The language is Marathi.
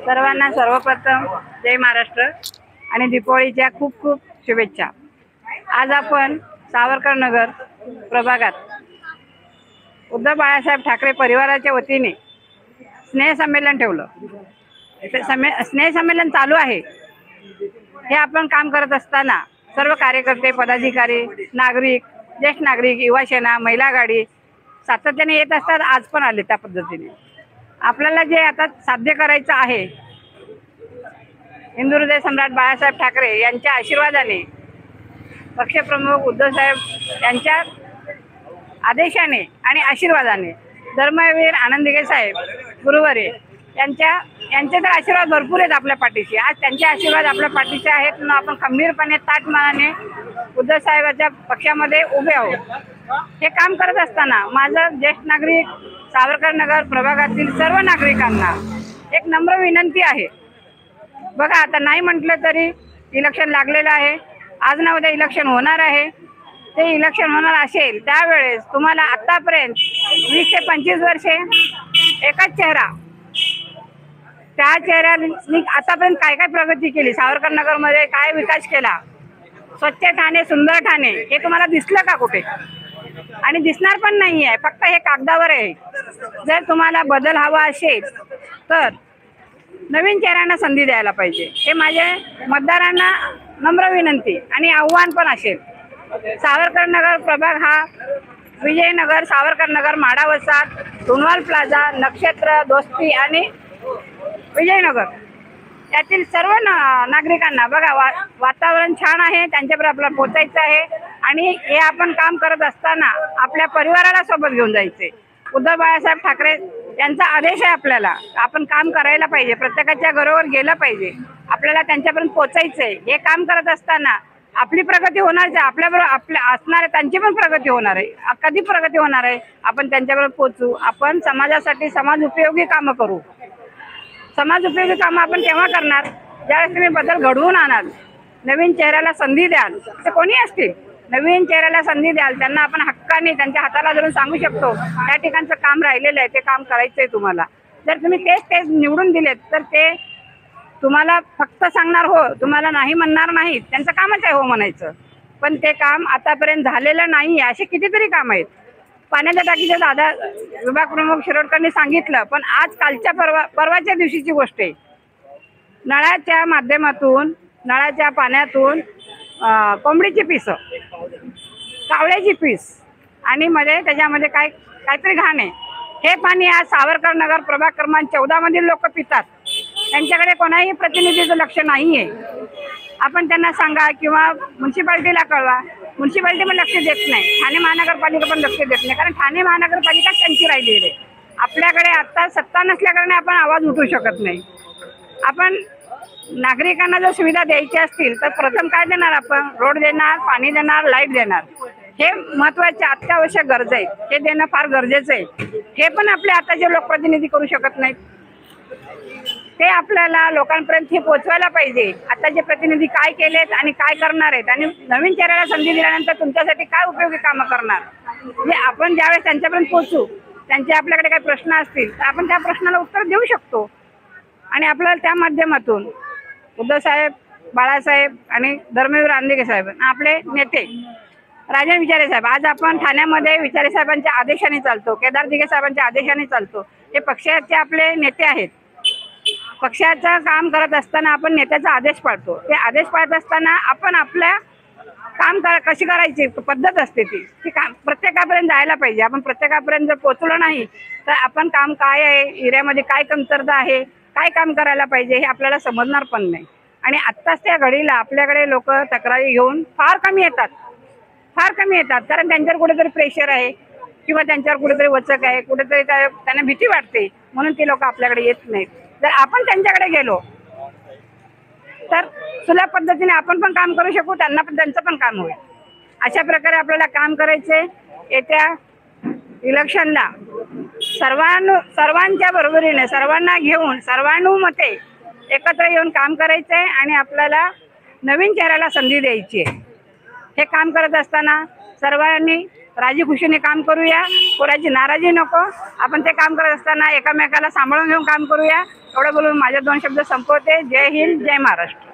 सर्वांना सर्वप्रथम जय महाराष्ट्र आणि दीपावलीच्या खूप खूप शुभेच्छा। आज आपण सावरकर नगर प्रभागात उद्धव बाळासाहेब ठाकरे परिवाराच्या वतीने स्नेह संमेलन ठेवलं। स्नेह संमेलन चालू आहे। हे आपण काम करत असताना सर्व कार्यकर्ते, पदाधिकारी, नागरिक, ज्येष्ठ नागरिक, युवा सेना, महिला आघाडी सातत्याने येत असतात। आज पण आले। त्या पद्धतीने आपल्याला जे आता साध्य करायचं आहे, हिंदू हृदय सम्राट बाळासाहेब ठाकरे यांच्या आशीर्वादाने, पक्षप्रमुख उद्धव साहेब यांच्या आदेशाने आणि आशीर्वादाने, धर्मवीर आनंद दिघे साहेब गुरुवारी यांचे तर आशीर्वाद भरपूर आहेत आपल्या पाठीशी। आज त्यांचे आशीर्वाद आपल्या पाठीचे आहेत म्हणून आपण खंबीरपणे, ताठमानाने उद्धव साहेबांच्या पक्षामध्ये उभे आहोत। हे काम करत असताना माझं ज्येष्ठ नागरिक, सावरकर नगर प्रभागातील सर्व नागरिकांना एक नम्र विनंती आहे। बघा, आता नाही म्हटलं तरी इलेक्शन लागलेलं आहे। आज ना उद्या इलेक्शन होणार आहे। ते इलेक्शन होणार असेल त्यावेळेस तुम्हाला आतापर्यंत 20 ते 25 वर्षे एकच चेहरा, त्या चेहऱ्याने आतापर्यंत काय काय प्रगती केली, सावरकर नगरमध्ये काय विकास केला, स्वच्छ ठाणे, सुंदर ठाणे, हे तुम्हाला दिसलं का कुठे? आणि दिसणार पण नाही आहे, फक्त हे कागदावर आहे। जर तुम्हाला बदल हवा असेल तर नवीन चेहऱ्यांना संधी द्यायला पाहिजे। हे माझे मतदारांना नम्र विनंती आणि आव्हान पण असेल। सावरकर नगर प्रभाग हा विजयनगर, सावरकर नगर, माडा वसाहत, सोनवाल प्लाझा, नक्षत्र, दोस्ती आणि विजयनगर यातील सर्व नागरिकांना बघा, वातावरण छान आहे, त्यांच्यापर्यंत आपल्याला पोचायचं आहे। आणि हे आपण काम करत असताना आपल्या परिवाराला सोबत घेऊन जायचे। उद्धव बाळासाहेब ठाकरे यांचा आदेश आहे आपल्याला, आपण काम करायला पाहिजे, प्रत्येकाच्या घरोघर गेलं पाहिजे, आपल्याला त्यांच्यापर्यंत पोचायचं आहे। हे काम करत असताना आपली प्रगती होणार आहे, आपल्याबरोबर आपल्या असणार आहे त्यांची पण प्रगती होणार आहे। कधी प्रगती होणार आहे? आपण त्यांच्याबरोबर पोचू, आपण समाजासाठी समाज उपयोगी कामं करू। समाज उपयोगी कामं आपण तेव्हा करणार ज्यावेळेस तुम्ही बदल घडवून आणाल, नवीन चेहऱ्याला संधी द्याल। ते कोणी असतील, नवीन चेहऱ्याला संधी द्याल, त्यांना आपण हक्काने त्यांच्या हाताला धरून सांगू शकतो त्या ठिकाणचं काम राहिलेलं आहे, ते काम करायचंय तुम्हाला। जर तुम्ही तेच निवडून दिलेत तर ते तुम्हाला फक्त सांगणार हो, तुम्हाला नाही म्हणणार नाहीत, त्यांचं कामच आहे हो म्हणायचं। पण ते काम आतापर्यंत झालेलं नाही। असे कितीतरी काम आहेत। पाण्याच्या टाकीचं दादा विभाग प्रमुख शिरोडकरांनी सांगितलं, पण आज कालच्या परवाच्या दिवशीची गोष्ट आहे। नळाच्या माध्यमातून, नळाच्या पाण्यातून कोंबडीची पीस, कावळ्याची पीस आणि त्याच्यामध्ये काहीतरी घाण आहे। हे पाणी आज सावरकर नगर प्रभाग क्रमांक 14 मधील लोक पितात। त्यांच्याकडे कोणाही प्रतिनिधीचं लक्ष नाही आहे। आपण त्यांना सांगा किंवा म्युन्सिपाल्टीला कळवा, म्युन्सिपाल्टी पण लक्ष देत नाही, ठाणे महानगरपालिका पण लक्ष देत नाही, कारण ठाणे महानगरपालिका त्यांची राहिलेली आहे। आपल्याकडे आता सत्ता नसल्याकारणे आपण आवाज उठवू शकत नाही। आपण नागरिकांना जर सुविधा द्यायच्या असतील तर प्रथम काय देणार? आपण रोड देणार, पाणी देणार, लाईट देणार। हे महत्त्वाचे अत्यावश्यक गरज आहेत, हे देणं फार गरजेचं आहे। हे पण आपले आताचे लोकप्रतिनिधी करू शकत नाहीत। ते आपल्याला लोकांपर्यंत हे पोहोचवायला पाहिजे, आताचे प्रतिनिधी काय केलेत आणि काय करणार आहेत, आणि नवीन चेहऱ्याला संधी दिल्यानंतर तुमच्यासाठी काय उपयोगी कामं करणार, म्हणजे आपण ज्यावेळेस त्यांच्यापर्यंत पोहोचू, त्यांचे आपल्याकडे काही प्रश्न असतील तर आपण त्या प्रश्नाला उत्तर देऊ शकतो। आणि आपल्याला त्या माध्यमातून उद्धव साहेब, बाळासाहेब आणि धर्मवीर आनंद दिघे साहेब, आपले नेते राजन विचारे साहेब, आज आपण ठाण्यामध्ये विचारे साहेबांच्या आदेशाने चालतो, केदार दिघे साहेबांच्या आदेशाने चालतो। हे पक्षाचे आपले नेते आहेत। पक्षाचं काम करत असताना आपण नेत्याचा आदेश पाळतो। ते आदेश पाळत असताना आपण आपल्या काम कशी करायची पद्धत असते ती काम प्रत्येकापर्यंत जायला पाहिजे। आपण प्रत्येकापर्यंत जर पोहोचलो नाही तर आपण काम काय आहे, एरियामध्ये काय कमतरता आहे, काय काम करायला पाहिजे हे आपल्याला समजणार पण नाही। आणि आत्ताच त्या घडीला आपल्याकडे लोक तक्रारी घेऊन फार कमी येतात, कारण त्यांच्यावर कुठेतरी प्रेशर आहे किंवा त्यांच्यावर कुठेतरी वचक आहे, कुठेतरी त्यांना भीती वाटते, म्हणून ते लोक आपल्याकडे येत नाहीत। जर आपण त्यांच्याकडे गेलो तर सुलभ पद्धतीने आपण पण काम करू शकू, त्यांना पण त्यांचं पण काम होईल। अशा प्रकारे आपल्याला काम करायचे। येत्या इलेक्शनला सर्वांच्या बरोबरीने, सर्वांना घेऊन, सर्वानुमते एकत्र येऊन काम करायचंय आणि आपल्याला नवीन चेहऱ्याला संधी द्यायची आहे। हे काम करत असताना सर्वांनी राजी खुशीने काम करूया, कोणाची नाराजी नको. आपण ते काम करत असताना एकमेकाला सांभाळून घेऊन काम करूया. एवढं बोलून माझे 2 शब्द संपवते. जय हिंद, जय महाराष्ट्र.